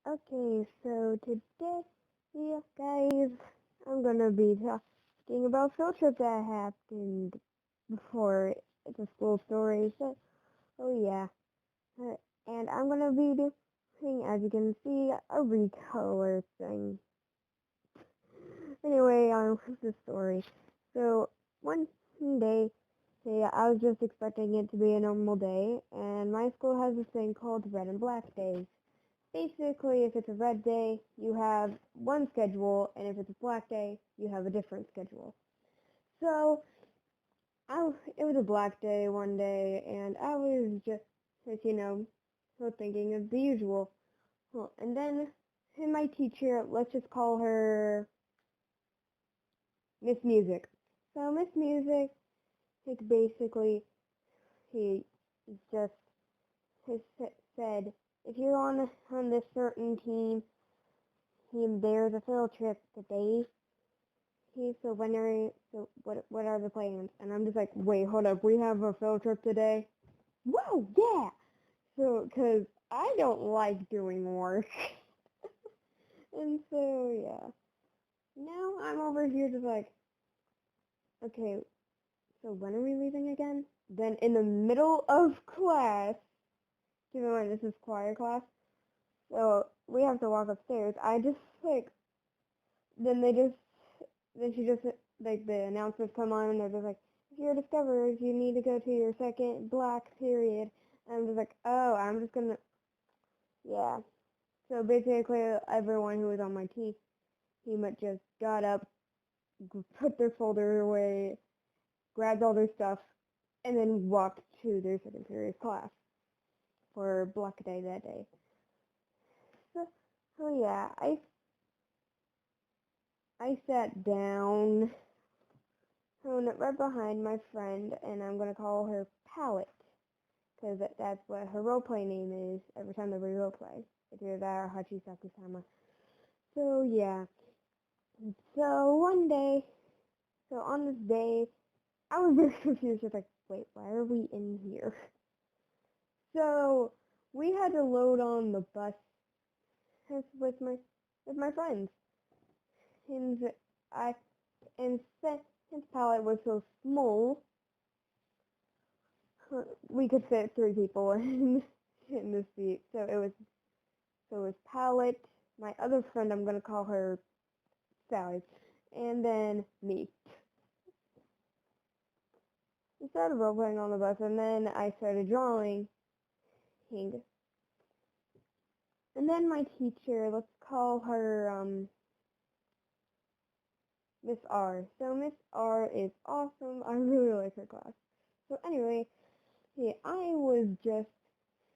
Okay, so today, yeah, guys, I'm gonna be talking about field trip that happened before. It's a school story, so yeah, Uh, and I'm gonna be doing, as you can see, a recolor thing. Anyway, on with the story. So one day, I was just expecting it to be a normal day, and my school has this thing called Red and Black Days. Basically, if it's a red day, you have one schedule, and if it's a black day, you have a different schedule. So, it was a black day one day, and I was just so thinking of the usual. Well, and then, my teacher, let's just call her Miss Music. So, Miss Music, basically, he just he said, if you're on this certain there's a field trip today. So what are the plans? And I'm just like, wait, hold up, we have a field trip today? Whoa, yeah! So, cause I don't like doing work. And so, yeah. Now I'm over here just like, okay, so when are we leaving again? Then in the middle of class, keep in mind this is choir class, so we have to walk upstairs. I just like, then they just then she just like the announcers come on and they're just like, if you're discoverers, you need to go to your second block period. And I'm just like, oh, I'm just gonna, yeah. So basically, everyone who was on my team just got up, put their folder away, grabbed all their stuff, and then walked to their second period class for block day that day. So yeah, I sat down right behind my friend, and I'm gonna call her Palette, because that's what her roleplay name is every time that we roleplay. It's either that or Hachisaku-sama. So yeah. So one day, so on this day, I was very confused. Just like, wait, why are we in here? So we had to load on the bus with my friends, and I and since Palette was so small, we could fit 3 people in the seat. So it was Palette, my other friend, I'm gonna call her Sally, and then me. We started role playing on the bus, and then I started drawing. And then my teacher, let's call her Miss R. So Miss R is awesome. I really like her class. So anyway, yeah, I was just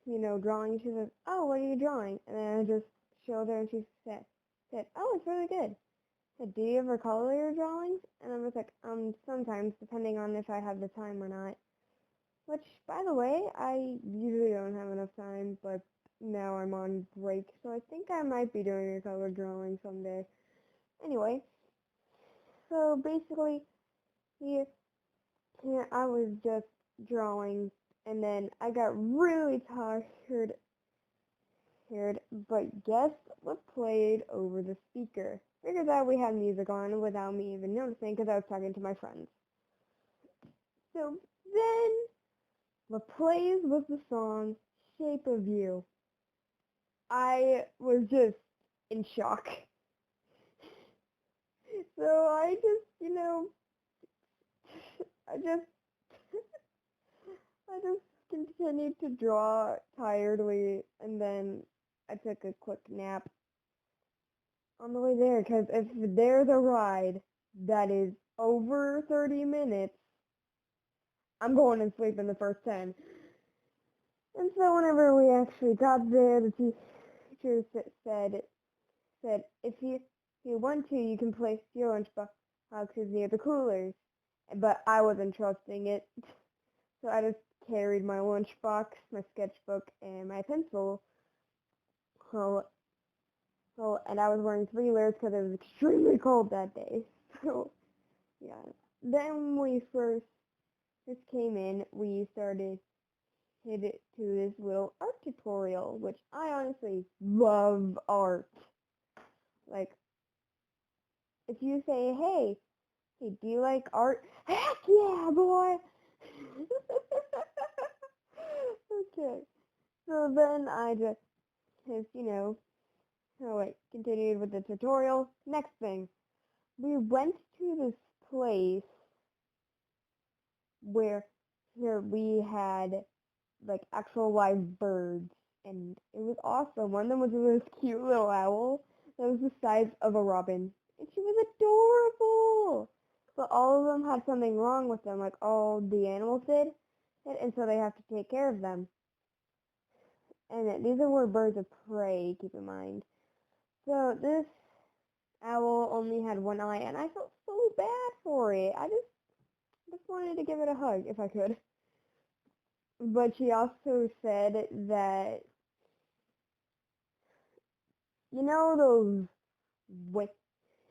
drawing. She said, "Oh, what are you drawing?" And then I just showed her, and she said, "Oh, it's really good." I said, "Do you ever color your drawings?" And I was like, sometimes, depending on if I have the time or not. Which, by the way, I usually don't have enough time, but now I'm on break, so I think I might be doing a color drawing someday. Anyway, so basically, here, I was just drawing, and then I got really tired, but guess what played over the speaker? Figured out we had music on without me even noticing because I was talking to my friends. So then, what plays was the song Shape of You. I was just in shock. So I just, I just, I just continued to draw tiredly, and then I took a quick nap on the way there, because if there's a ride that is over 30 minutes, I'm going to sleep in the first 10. And so whenever we actually got there, the teacher said, if you want to, you can place your lunch boxes near the coolers. But I wasn't trusting it, so I just carried my lunchbox, my sketchbook, and my pencil. So, and I was wearing 3 layers because it was extremely cold that day. So, yeah. Then when we first came in, we started headed to this little art tutorial, which I honestly love art. Like, if you say, hey, do you like art? Heck yeah, boy! Okay. So then I just, continued with the tutorial. Next thing, we went to this place where we had like actual live birds, and it was awesome. One of them was this cute little owl that was the size of a robin, and she was adorable. But all of them had something wrong with them, like all the animals did, and so they have to take care of them. And these were birds of prey, keep in mind. So this owl only had one eye, and I felt so bad for it. I just wanted to give it a hug if I could. But she also said that, you know those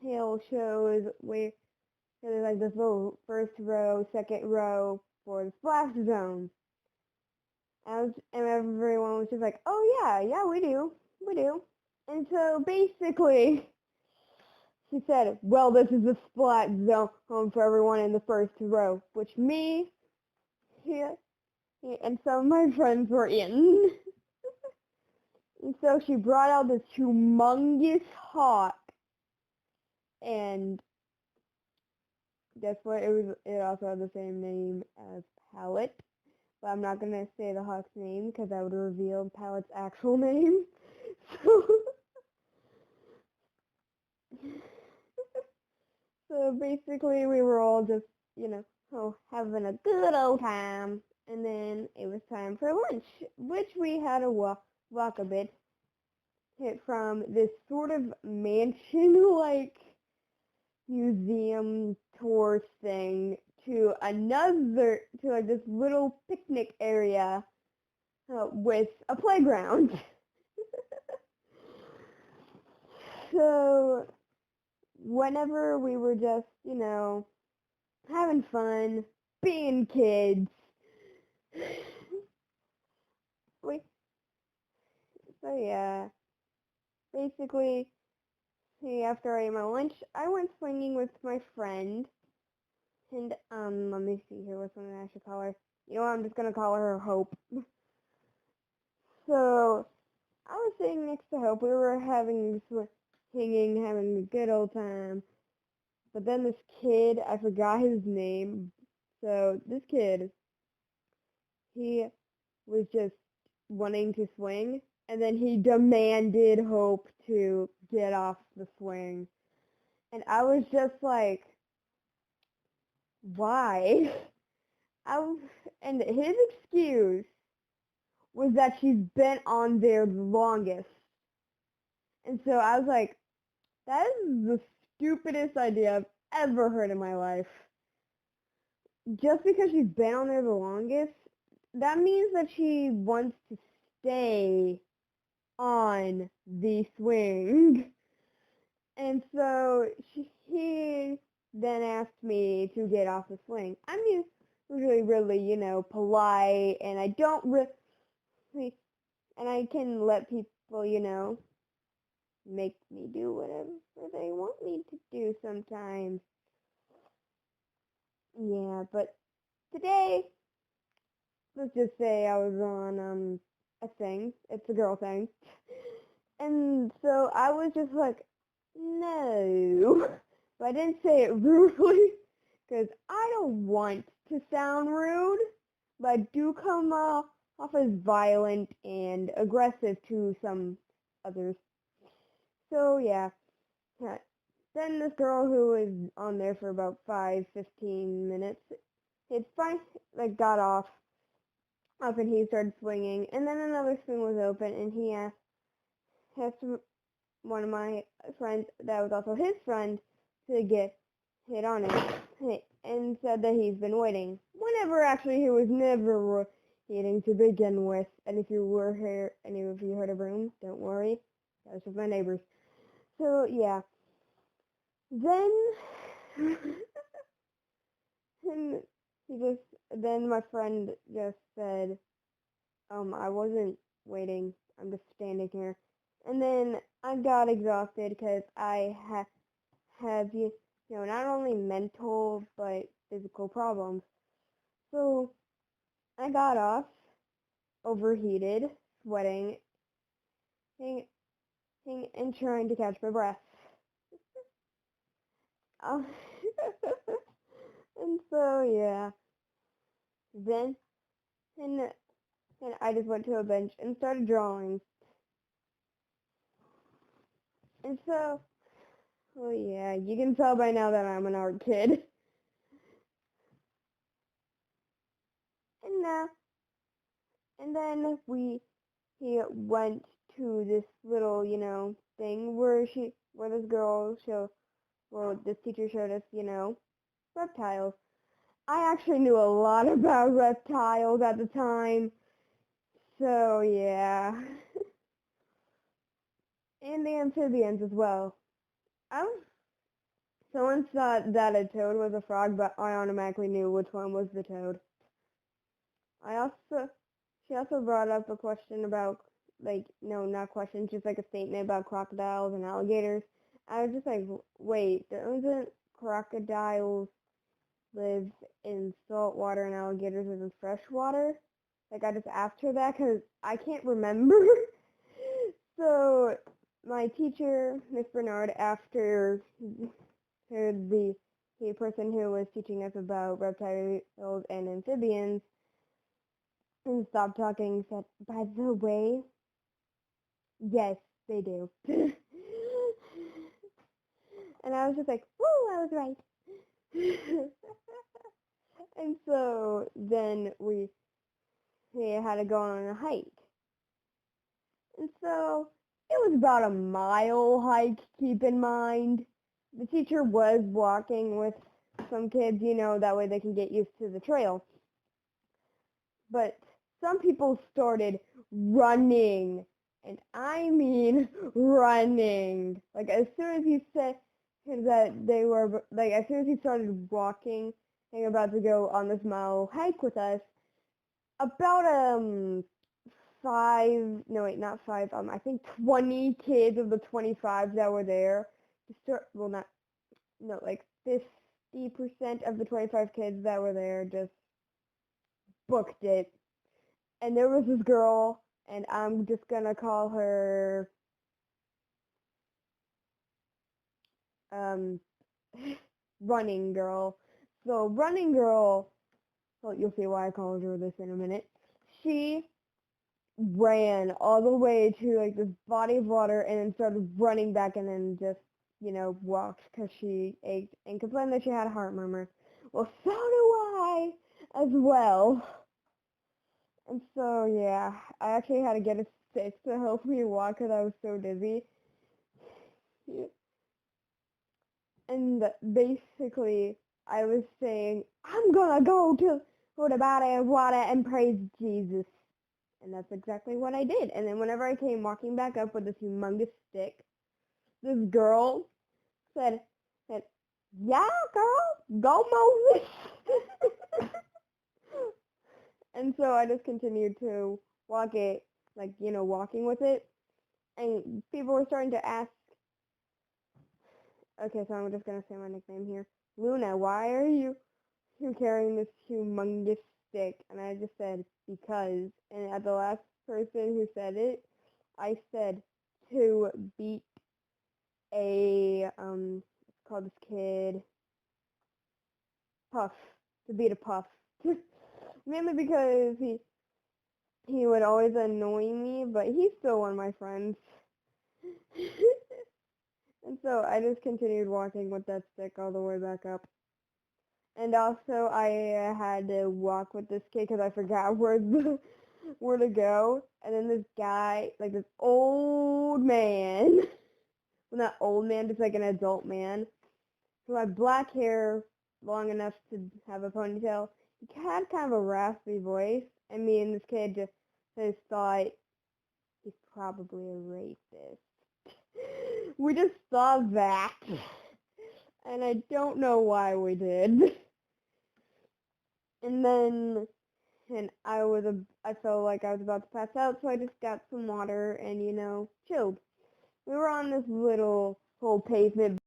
whale shows where there's like this little first row, second row for the splash zone. And everyone was just like, oh yeah, we do. And so basically, she said, well, this is a splat zone for everyone in the first row, which me, and some of my friends were in. And so she brought out this humongous hawk, and guess what? It also had the same name as Pallet, but I'm not gonna say the hawk's name because that would reveal Pallet's actual name. So basically, we were all just, having a good old time, and then it was time for lunch, which we had to walk a bit, hit from this sort of mansion-like museum tour thing to like this little picnic area with a playground. So whenever we were just, having fun, being kids, so yeah, basically, after I ate my lunch, I went swinging with my friend, and let me see here, what's something I should call her? You know what, I'm just gonna call her Hope. So, I was sitting next to Hope, we were having a good old time, but then this kid, I forgot his name, so this kid, he was just wanting to swing, and then he demanded Hope to get off the swing. And I was just like, why? And his excuse was that she's been on there the longest. And so I was like, that is the stupidest idea I've ever heard in my life. Just because she's been on there the longest, that means that she wants to stay on the swing. And so he then asked me to get off the swing. I'm usually really, polite, and I don't really, and I can let people, make me do whatever they want me to do sometimes. Yeah, but today, let's just say I was on a thing. It's a girl thing. And so I was just like, no. But I didn't say it rudely because I don't want to sound rude, but I do come off as violent and aggressive to some others. So yeah. Then this girl who was on there for about 15 minutes, it finally got off up and he started swinging, and then another swing was open and he asked one of my friends that was also his friend to get hit on it, and said that he's been waiting. Whenever actually he was never waiting to begin with. And if you were here, and if you heard a broom, don't worry, that was just my neighbors. So yeah, then and then my friend just said, I wasn't waiting. I'm just standing here. And then I got exhausted because I have not only mental but physical problems. So I got off, overheated, sweating, and trying to catch my breath. Um, and so yeah, then and and I just went to a bench and started drawing. And so, oh yeah, you can tell by now that I'm an art kid. And and then he went to this little, thing where this teacher showed us, reptiles. I actually knew a lot about reptiles at the time, so yeah, and the amphibians as well. Um, Someone thought that a toad was a frog, but I automatically knew which one was the toad. I also, she also brought up a question about, like, no, not question, just like a statement about crocodiles and alligators. I was just like, wait, doesn't crocodiles live in salt water and alligators live in fresh water? Like, I just asked her that because I can't remember. So, my teacher, Miss Bernard, after the person who was teaching us about reptiles and amphibians, and stopped talking and said, by the way, yes, they do. And I was just like, woo, I was right. And so then we had to go on a hike. And so it was about a mile hike, keep in mind. The teacher was walking with some kids, that way they can get used to the trail. But some people started running, and I mean running. Like as soon as he said that they were, like as soon as he started walking and about to go on this mile hike with us, about five, no wait, not five, I think 20 kids of the 25 that were there, well not, no, like 50% of the 25 kids that were there just booked it. And there was this girl, and I'm just gonna call her um running girl. So running girl, well, you'll see why I called her this in a minute. She ran all the way to like this body of water and then started running back and then just walked because she ached and complained that she had a heart murmur. Well, so do I as well. And so yeah, I actually had to get a stick to help me walk because I was so dizzy. And basically, I was saying, I'm gonna go to the body of water and praise Jesus. And that's exactly what I did. And then whenever I came walking back up with this humongous stick, this girl said, yeah, girl, go Moses. And so I just continued to walk it, like, walking with it. And people were starting to ask, okay, so I'm just going to say my nickname here. Luna, why are you carrying this humongous stick? And I just said, because. And at the last person who said it, I said, to beat let's call this kid Puff. To beat a Puff. Mainly because he would always annoy me, but he's still one of my friends. And so I just continued walking with that stick all the way back up. And also I had to walk with this kid because I forgot where to go. And then this guy, like this old man, well not old man, just like an adult man, who had black hair long enough to have a ponytail. He had kind of a raspy voice, and me and this kid just thought he's probably a rapist. We just thought that, and I don't know why we did. And then and I felt like I was about to pass out, so I just got some water and chilled. We were on this little whole pavement